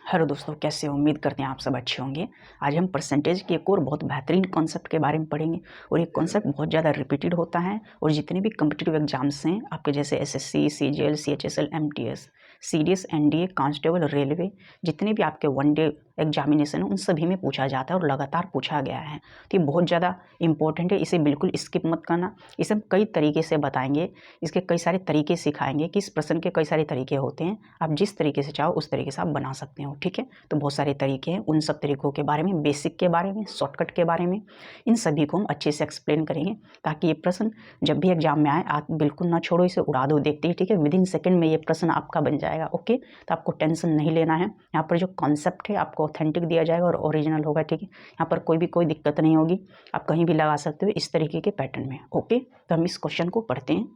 Hello दोस्तों, कैसे हो? उम्मीद करते हैं आप सब अच्छे होंगे। आज हम परसेंटेज के एक और बहुत बेहतरीन कॉन्सेप्ट के बारे में पढ़ेंगे और ये कॉन्सेप्ट बहुत ज़्यादा रिपीटेड होता है और जितने भी कम्पिटिटिव एग्जाम्स हैं आपके जैसे SSC, CGL, CHSL, MTS, CDS, NDA, constable, railway, जितने भी आपके वन डे एग्जामिनेशन है उन सभी में पूछा जाता है और लगातार पूछा गया है। तो ये बहुत ज़्यादा इंपॉर्टेंट है, इसे बिल्कुल स्किप मत करना। इसे हम कई तरीके से बताएंगे, इसके कई सारे तरीके सिखाएंगे कि इस प्रश्न के कई सारे तरीके होते हैं। आप जिस तरीके से चाहो उस तरीके से आप बना सकते हो, ठीक है। तो बहुत सारे तरीके हैं, उन सब तरीकों के बारे में, बेसिक के बारे में, शॉर्टकट के बारे में, इन सभी को हम अच्छे से एक्सप्लेन करेंगे ताकि ये प्रश्न जब भी एग्जाम में आए आप बिल्कुल ना छोड़ो, इसे उड़ा दो देखते ही, ठीक है। विदिन सेकंड में ये प्रश्न आपका बन जाएगा, ओके। तो आपको टेंशन नहीं लेना है। यहाँ पर जो कॉन्सेप्ट है आपको ऑथेंटिक दिया जाएगा और ओरिजिनल होगा, ठीक है। यहाँ पर कोई दिक्कत नहीं होगी, आप कहीं भी लगा सकते हो इस तरीके के पैटर्न में, ओके। तो हम इस क्वेश्चन को पढ़ते हैं।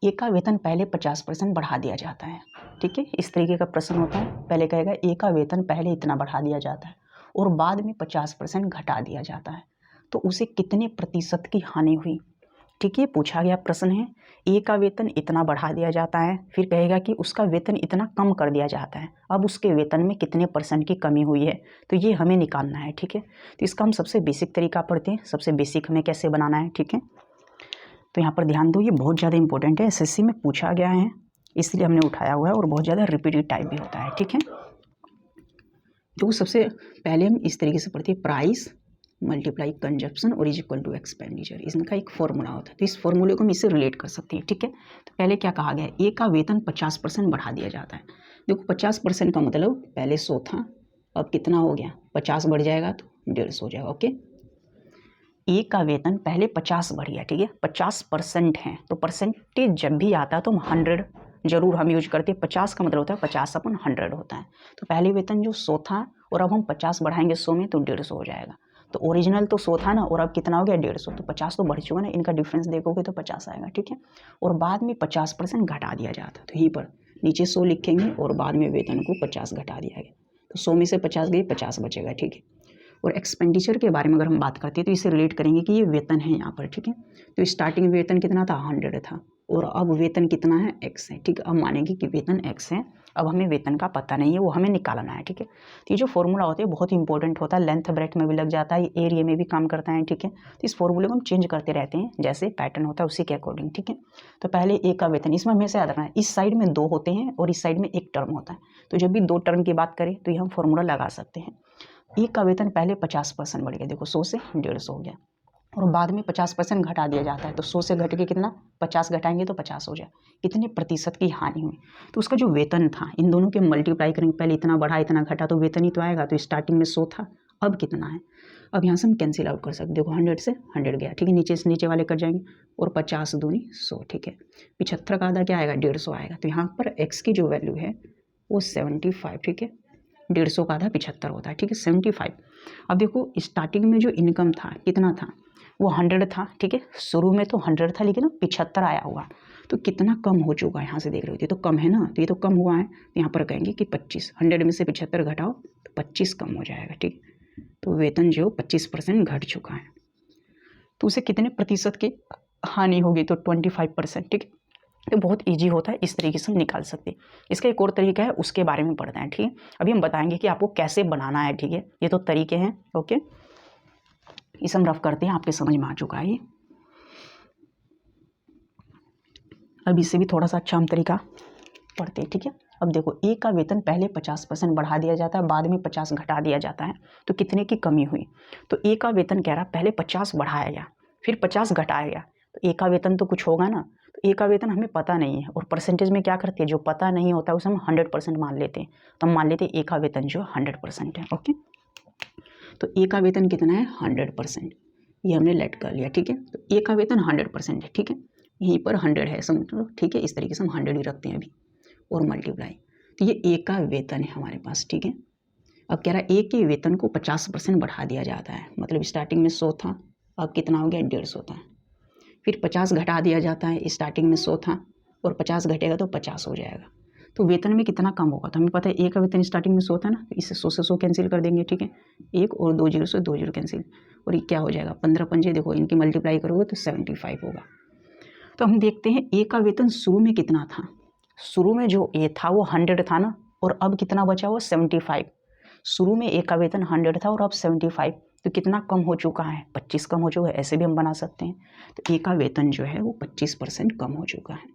ए का वेतन पहले 50% बढ़ा दिया जाता है, ठीक है। इस तरीके का प्रश्न होता है। पहले कहेगा ए का वेतन पहले इतना बढ़ा दिया जाता है और बाद में 50% घटा दिया जाता है, तो उसे कितने प्रतिशत की हानि हुई, ठीक है। पूछा गया प्रश्न है, ए का वेतन इतना बढ़ा दिया जाता है, फिर कहेगा कि उसका वेतन इतना कम कर दिया जाता है, अब उसके वेतन में कितने % की कमी हुई है, तो ये हमें निकालना है, ठीक है। तो इसका हम सबसे बेसिक तरीका पढ़ते हैं। सबसे बेसिक हमें कैसे बनाना है, ठीक है। तो यहाँ पर ध्यान दो, ये बहुत ज़्यादा इंपॉर्टेंट है, एसएससी में पूछा गया है इसलिए हमने उठाया हुआ है और बहुत ज़्यादा रिपीटेड टाइप भी होता है, ठीक है। तो सबसे पहले हम इस तरीके से पढ़ते हैं, प्राइस मल्टीप्लाई कंजप्शन और इज इक्वल टू एक्सपेंडिचर। इसका एक फॉर्मूला होता है, तो इस फॉर्मूले को हम इससे रिलेट कर सकते हैं, ठीक है। तो पहले क्या कहा गया है, ए का वेतन 50% बढ़ा दिया जाता है। देखो 50% का मतलब पहले 100 था, अब कितना हो गया, 50 बढ़ जाएगा तो 150 हो जाएगा, ओके। ए का वेतन पहले 50 बढ़ गया, ठीक है। 50% है तो परसेंटेज जब भी आता है तो हम 100 जरूर हम यूज करते हैं। 50 का मतलब होता है 50/100 होता है। तो पहले वेतन जो 100 था और अब हम 50 बढ़ाएंगे 100 में तो 150 हो जाएगा। तो ओरिजिनल तो 100 था ना और अब कितना हो गया 150, तो 50 तो बढ़ चुका ना, इनका डिफरेंस देखोगे तो 50 आएगा, ठीक है। और बाद में 50% घटा दिया जाता है, तो यहीं पर नीचे 100 लिखेंगे और बाद में वेतन को 50 घटा दिया गया, तो 100 में से 50 गए, 50 बचेगा, ठीक है। और एक्सपेंडिचर के बारे में अगर हम बात करते हैं तो इसे रिलेट करेंगे कि ये वेतन है यहाँ पर, ठीक है। तो स्टार्टिंग वेतन कितना था, 100 था और अब वेतन कितना है, x है, ठीक है। अब मानेंगे कि वेतन x है, अब हमें वेतन का पता नहीं है, वो हमें निकालना है, ठीक है। तो ये जो फॉर्मूला होता है बहुत इंपॉर्टेंट होता है, लेंथ ब्रेथ में भी लग जाता है, एरिया में भी काम करता है, ठीक है। तो इस फॉर्मूले को हम चेंज करते रहते हैं जैसे पैटर्न होता है उसी के अकॉर्डिंग, ठीक है। तो पहले ए का वेतन, इसमें हमेशा याद रखना है इस साइड में 2 होते हैं और इस साइड में 1 टर्म होता है, तो जब भी 2 टर्म की बात करें तो ये हम फॉर्मूला लगा सकते हैं। ए का वेतन पहले 50% बढ़ गया, देखो 100 से 150 हो गया और बाद में 50% घटा दिया जाता है, तो 100 से घट के कितना, 50 घटाएंगे तो 50 हो जाए, कितने प्रतिशत की हानि हुई। तो उसका जो वेतन था इन दोनों के मल्टीप्लाई करेंगे, पहले इतना बढ़ा इतना घटा तो वेतन ही तो आएगा। तो स्टार्टिंग में 100 था, अब कितना है, अब यहाँ से हम कैंसिल आउट कर सकते, देखो 100 से 100 गया, ठीक है। नीचे से नीचे वाले कट जाएंगे और 50 दूनी 100, ठीक है। 75 का आधा क्या आएगा, 150 आएगा। तो यहाँ पर एक्स की जो वैल्यू है वो 75, ठीक है। 150 का आधा 75 होता है, ठीक है, 75। अब देखो स्टार्टिंग में जो इनकम था कितना था, वो 100 था, ठीक है। शुरू में तो 100 था लेकिन 75 आया हुआ, तो कितना कम हो चुका है, यहाँ से देख रहे हो ये तो कम है ना, तो ये तो कम हुआ है। तो यहाँ पर कहेंगे कि 25, 100 में से 75 घटाओ तो 25 कम हो जाएगा, ठीक। तो वेतन जो 25% घट चुका है, तो उसे कितने प्रतिशत की हानि होगी, तो 25%, ठीक है। तो बहुत इजी होता है, इस तरीके से हम निकाल सकते हैं। इसका एक और तरीका है, उसके बारे में पढ़ते हैं, ठीक है। अभी हम बताएंगे कि आपको कैसे बनाना है, ठीक है। ये तो तरीके हैं, ओके। इसे हम रफ करते हैं, आपके समझ में आ चुका है ये। अब इससे भी थोड़ा सा अच्छा हम तरीका पढ़ते हैं, ठीक है। अब देखो ए का वेतन पहले 50% बढ़ा दिया जाता है, बाद में 50 घटा दिया जाता है, तो कितने की कमी हुई। तो ए का वेतन कह रहा पहले 50 बढ़ाया गया फिर 50 घटाया गया, तो ए का वेतन तो कुछ होगा ना। तो ए का वेतन हमें पता नहीं है और परसेंटेज में क्या करते हैं, जो पता नहीं होता है उसे हम 100% मान लेते हैं। तो हम मान लेते हैं ए का वेतन जो 100% है, ओके। तो ए का वेतन कितना है, 100%, ये हमने लेट कर लिया, ठीक है। तो ए का वेतन 100% है, ठीक है। यहीं पर 100 है समझ लो, ठीक है। इस तरीके से हम 100 ही रखते हैं अभी और मल्टीप्लाई, तो ये ए का वेतन है हमारे पास, ठीक है। अब कह रहा है ए के वेतन को 50% बढ़ा दिया जाता है, मतलब स्टार्टिंग में 100 था, अब कितना हो गया, 150 था। फिर 50 घटा दिया जाता है, स्टार्टिंग में 100 था और 50 घटेगा तो 50 हो जाएगा। तो वेतन में कितना कम होगा, तो हमें पता है ए का वेतन स्टार्टिंग में 100 था ना, तो इससे 100 से 100 कैंसिल कर देंगे, ठीक है। 1 और 2 जीरो से 2 जीरो कैंसिल, और ये क्या हो जाएगा, 15 पंजे, देखो इनकी मल्टीप्लाई करोगे तो 75 होगा। तो हम देखते हैं ए का वेतन शुरू में कितना था, शुरू में जो ए था वो 100 था ना, और अब कितना बचा हुआ 75। शुरू में ए का वेतन 100 था और अब 75, तो कितना कम हो चुका है, 25 कम हो चुका है। ऐसे भी हम बना सकते हैं। तो ए का वेतन जो है वो 25% कम हो चुका है।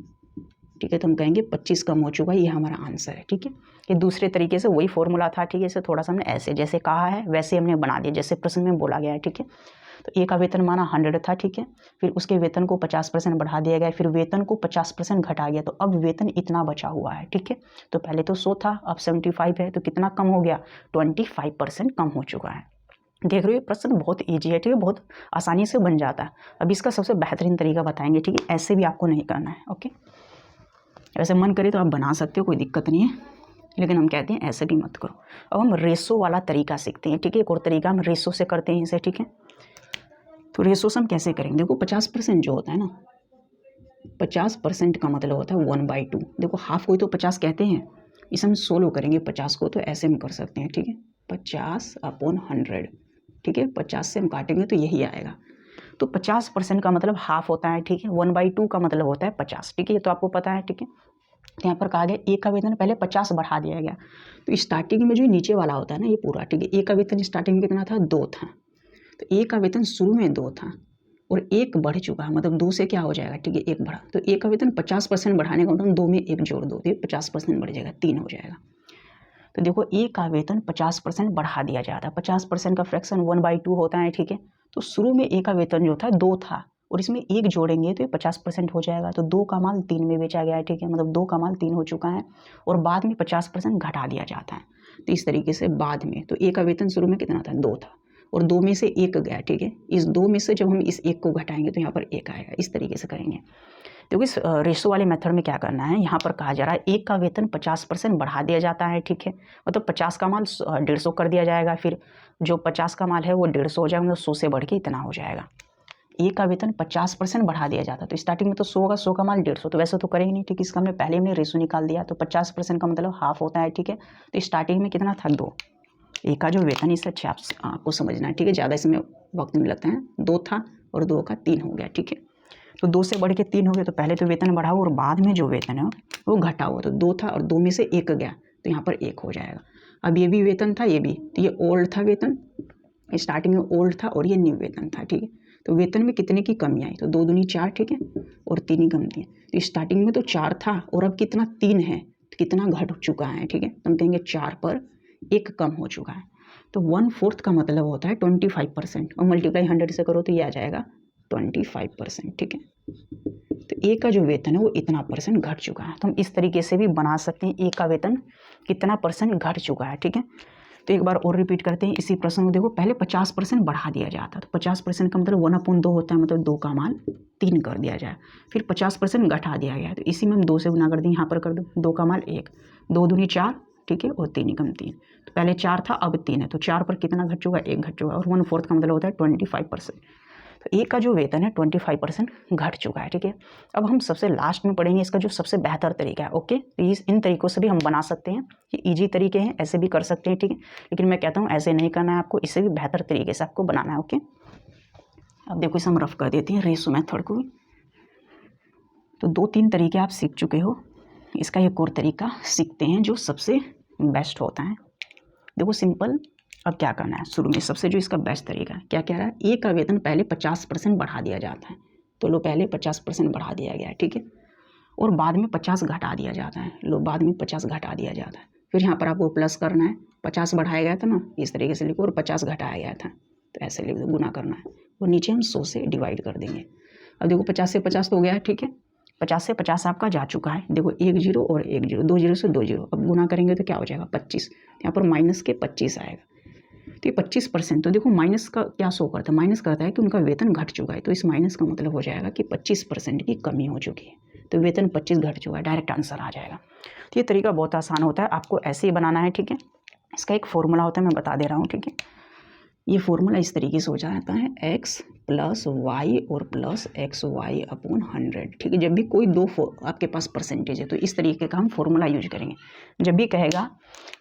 ठीक है, तो हम कहेंगे 25 कम हो चुका है, ये हमारा आंसर है। ठीक है, ये दूसरे तरीके से वही फॉर्मूला था। ठीक है, इसे थोड़ा सा हमने ऐसे जैसे कहा है वैसे हमने बना दिया, जैसे प्रश्न में बोला गया है। ठीक है, तो ए का वेतन माना 100 था। ठीक है, फिर उसके वेतन को 50% बढ़ा दिया गया, फिर वेतन को 50% घटा गया, तो अब वेतन इतना बचा हुआ है। ठीक है, तो पहले तो 100 था, अब 75 है, तो कितना कम हो गया, 25% कम हो चुका है। देख रहे हो, ये प्रश्न बहुत ईजी है। ठीक है, बहुत आसानी से बन जाता है। अब इसका सबसे बेहतरीन तरीका बताएंगे। ठीक है, ऐसे भी आपको नहीं करना है। ओके, वैसे मन करे तो आप बना सकते हो, कोई दिक्कत नहीं है, लेकिन हम कहते हैं ऐसे भी मत करो। अब हम रेशो वाला तरीका सीखते हैं। ठीक है, एक और तरीका हम रेशो से करते हैं इसे। ठीक है, तो रेशो से हम कैसे करेंगे, देखो 50% जो होता है ना, 50% का मतलब होता है 1/2। देखो हाफ को ही तो 50 कहते हैं, इसे हम 16 करेंगे 50 को, तो ऐसे हम कर सकते हैं। ठीक है, 50/100। ठीक है, 50 से हम काटेंगे तो यही आएगा। तो 50% का मतलब हाफ होता है। ठीक है, 1/2 का मतलब होता है 50। ठीक है, ये तो आपको पता है। ठीक है, तो यहाँ पर कहा गया ए का वेतन पहले 50 बढ़ा दिया गया, तो स्टार्टिंग में जो नीचे वाला होता है ना, ये पूरा। ठीक है, ए का वेतन स्टार्टिंग में कितना था, 2 था, तो ए का वेतन शुरू में 2 था और 1 बढ़ चुका है, मतलब 2 से क्या हो जाएगा, ठीक है 1 बढ़ा, तो ए का वेतन 50% बढ़ाने का मतलब 2 में 1 जोड़ दो, तो 50% बढ़ जाएगा, 3 हो जाएगा। तो देखो ए का वेतन 50% बढ़ा दिया जाता है। 50% का फ्रैक्शन 1/2 होता है। ठीक है, तो शुरू में ए का वेतन जो था 2 था और इसमें 1 जोड़ेंगे तो ये 50% हो जाएगा, तो 2 का माल 3 में बेचा गया है। ठीक है, मतलब 2 का माल 3 हो चुका है और बाद में 50% घटा दिया जाता है। तो इस तरीके से बाद में, तो ए का वेतन शुरू में कितना था, 2 था और 2 में से 1 गया। ठीक है, इस 2 में से जब हम इस 1 को घटाएंगे तो यहाँ पर 1 आएगा। इस तरीके से करेंगे। देखो इस रेशो वाले मेथड में क्या करना है, यहाँ पर कहा जा रहा है एक का वेतन 50% बढ़ा दिया जाता है। ठीक है, मतलब 50 का माल 150 कर दिया जाएगा, फिर जो 50 का माल है वो 150 हो जाएगा, मतलब 100 से बढ़ के इतना हो जाएगा। ए का वेतन 50% बढ़ा दिया जाता है, तो स्टार्टिंग में तो 100 का 100 का माल 150, तो वैसे तो करेंगे नहीं। ठीक है, इसका हमने पहले हमने रेशो निकाल दिया, तो 50% का मतलब हाफ होता है। ठीक है, तो स्टार्टिंग में कितना था, 2। ए का जो वेतन इसे अच्छे आपको समझना है। ठीक है, ज़्यादा इसमें वक्त नहीं लगता है। 2 था और 2 का 3 हो गया। ठीक है, तो 2 से बढ़ के 3 हो गया, तो पहले तो वेतन बढ़ा हुआ और बाद में जो वेतन है वो घटा हुआ, तो 2 था और 2 में से 1 गया, तो यहाँ पर 1 हो जाएगा। अब ये भी वेतन था, ये भी, तो ये ओल्ड था वेतन, स्टार्टिंग में ओल्ड था और ये न्यू वेतन था। ठीक है, तो वेतन में कितने की कमी आई, तो 2 दूनी 4। ठीक है, और 3 ही कम दिए, तो स्टार्टिंग में तो 4 था और अब कितना 3 है, तो कितना घट चुका है। ठीक है, तो हम कहेंगे 4 पर 1 कम हो चुका है। तो 1/4 का मतलब होता है 25% और मल्टीप्लाई 100 से करो तो ये आ जाएगा 25%। ठीक है, तो ए का जो वेतन है वो इतना % घट चुका है। तो हम इस तरीके से भी बना सकते हैं ए का वेतन कितना % घट चुका है। ठीक है, तो एक बार और रिपीट करते हैं इसी प्रश्न को। देखो पहले 50% बढ़ा दिया जाता, तो 50% का मतलब 1/2 होता है, मतलब 2 का माल 3 कर दिया जाए, फिर 50% घटा दिया गया, तो इसी में हम 2 से गुना कर दें, यहाँ पर कर दो, 2 का माल 1, 2 दूनी 4। ठीक है, और 3 कम 3, तो पहले 4 था अब 3 है, तो 4 पर कितना घट चुका है, 1 घट चुका है, और 1/4 का मतलब होता है 25%। तो ए का जो वेतन है 25% घट चुका है। ठीक है, अब हम सबसे लास्ट में पढ़ेंगे इसका जो सबसे बेहतर तरीका है। ओके, तो इन तरीकों से भी हम बना सकते हैं, ये ईजी तरीके हैं, ऐसे भी कर सकते हैं। ठीक है, लेकिन मैं कहता हूँ ऐसे नहीं करना है आपको, इससे भी बेहतर तरीके से आपको बनाना है। ओके, अब देखो इसे हम रफ कर देते हैं रेशो मेथड को। तो 2-3 तरीके आप सीख चुके हो, इसका एक और तरीका सीखते हैं जो सबसे बेस्ट होता है। देखो सिंपल, अब क्या करना है, शुरू में सबसे जो इसका बेस्ट तरीका है, क्या कह रहा है, ए का वेतन पहले 50% बढ़ा दिया जाता है, तो लो पहले 50% बढ़ा दिया गया है। ठीक है, और बाद में 50 घटा दिया जाता है, लो बाद में 50 घटा दिया जाता है, फिर यहाँ पर आपको प्लस करना है, 50 बढ़ाया गया था ना, इस तरीके से लिखो, और 50 घटाया गया था, तो ऐसे लिख दो, गुना करना है, और नीचे हम 100 से डिवाइड कर देंगे। अब देखो 50 से 50 तो हो गया है। ठीक है, 50 से 50 आपका जा चुका है, देखो 1 0 और 1 0, 2 0 से 2 0, अब गुना करेंगे तो क्या हो जाएगा 25, यहाँ पर माइनस के 25 आएगा, तो ये 25%, तो देखो माइनस का क्या शो करता है, माइनस करता है कि उनका वेतन घट चुका है, तो इस माइनस का मतलब हो जाएगा कि 25% की कमी हो चुकी है, तो वेतन 25 घट चुका है, डायरेक्ट आंसर आ जाएगा। तो ये तरीका बहुत आसान होता है, आपको ऐसे ही बनाना है। ठीक है, इसका एक फॉर्मूला होता है, मैं बता दे रहा हूँ। ठीक है, ये फॉर्मूला इस तरीके से हो जाता है x प्लस वाई और प्लस एक्स वाई अपॉन 100। ठीक है, जब भी कोई दो आपके पास परसेंटेज है तो इस तरीके का हम फॉर्मूला यूज करेंगे। जब भी कहेगा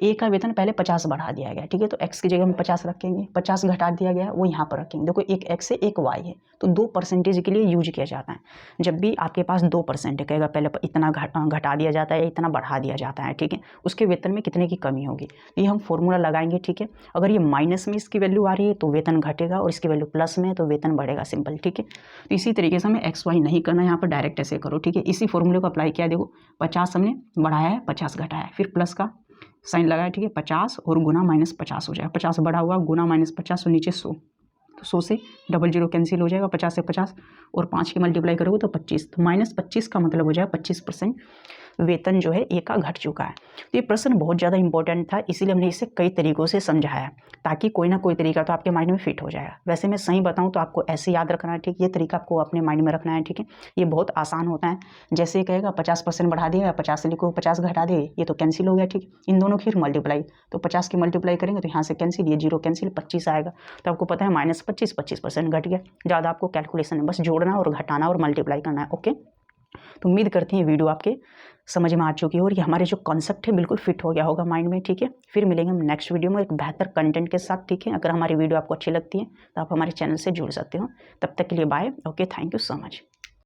ए का वेतन पहले 50 बढ़ा दिया गया, ठीक है, तो x की जगह हम 50 रखेंगे, 50 घटा दिया गया वो यहाँ पर रखेंगे। देखो एक x है एक y है, तो 2% के लिए यूज किया जाता है। जब भी आपके पास 2% है, कहेगा पहले इतना घटा दिया जाता है, इतना बढ़ा दिया जाता है, ठीक है, उसके वेतन में कितने की कमी होगी, तो ये हम फॉर्मूला लगाएंगे। ठीक है, अगर ये माइनस में इसकी वैल्यू आ रही है तो वेतन घटेगा, और इसकी वैल्यू प्लस में है तो वेतन बढ़ेगा, सिंपल। ठीक है, तो इसी तरीके से हमें एक्स वाई नहीं करना, यहाँ पर डायरेक्ट ऐसे करो। ठीक है, इसी फॉर्मूले को अप्लाई किया। देखो 50 हमने बढ़ाया है, 50 घटाया है, फिर प्लस का साइन लगाया। ठीक है, 50 और गुना -50 हो जाएगा, 50 बढ़ा हुआ गुना -50 और नीचे 100, तो 100 से 00 कैंसिल हो जाएगा, 50 से 50 और 5 की मल्टीप्लाई करोगे तो 25, तो -25 का मतलब हो जाएगा 25% वेतन जो है ए का घट चुका है। तो ये प्रश्न बहुत ज़्यादा इंपॉर्टेंट था, इसीलिए हमने इसे कई तरीक़ों से समझाया ताकि कोई ना कोई तरीका तो आपके माइंड में फिट हो जाएगा। वैसे मैं सही बताऊं तो आपको ऐसे याद रखना है, ठीक, ये तरीका आपको अपने माइंड में रखना है। ठीक है, ये बहुत आसान होता है। जैसे कहेगा 50% बढ़ा दिया, 50 से लिखो 50 घटा दिए, ये तो कैंसिल हो गया। ठीक, इन दोनों की फिर मल्टीप्लाई, तो 50 की मल्टीप्लाई करेंगे तो यहाँ से कैंसिल, ये 0 कैंसिल, 25 आएगा। तो आपको पता है -25, 25% घट गया। ज़्यादा आपको कैलकुलेशन है, बस जोड़ना और घटाना और मल्टीप्लाई करना है। ओके, तो उम्मीद करती हैं वीडियो आपके समझ में आ चुकी है और ये हमारे जो कॉन्सेप्ट है बिल्कुल फिट हो गया होगा माइंड में। ठीक है, फिर मिलेंगे हम नेक्स्ट वीडियो में एक बेहतर कंटेंट के साथ। ठीक है, अगर हमारी वीडियो आपको अच्छी लगती है तो आप हमारे चैनल से जुड़ सकते हो। तब तक के लिए bye. Okay, thank you so much.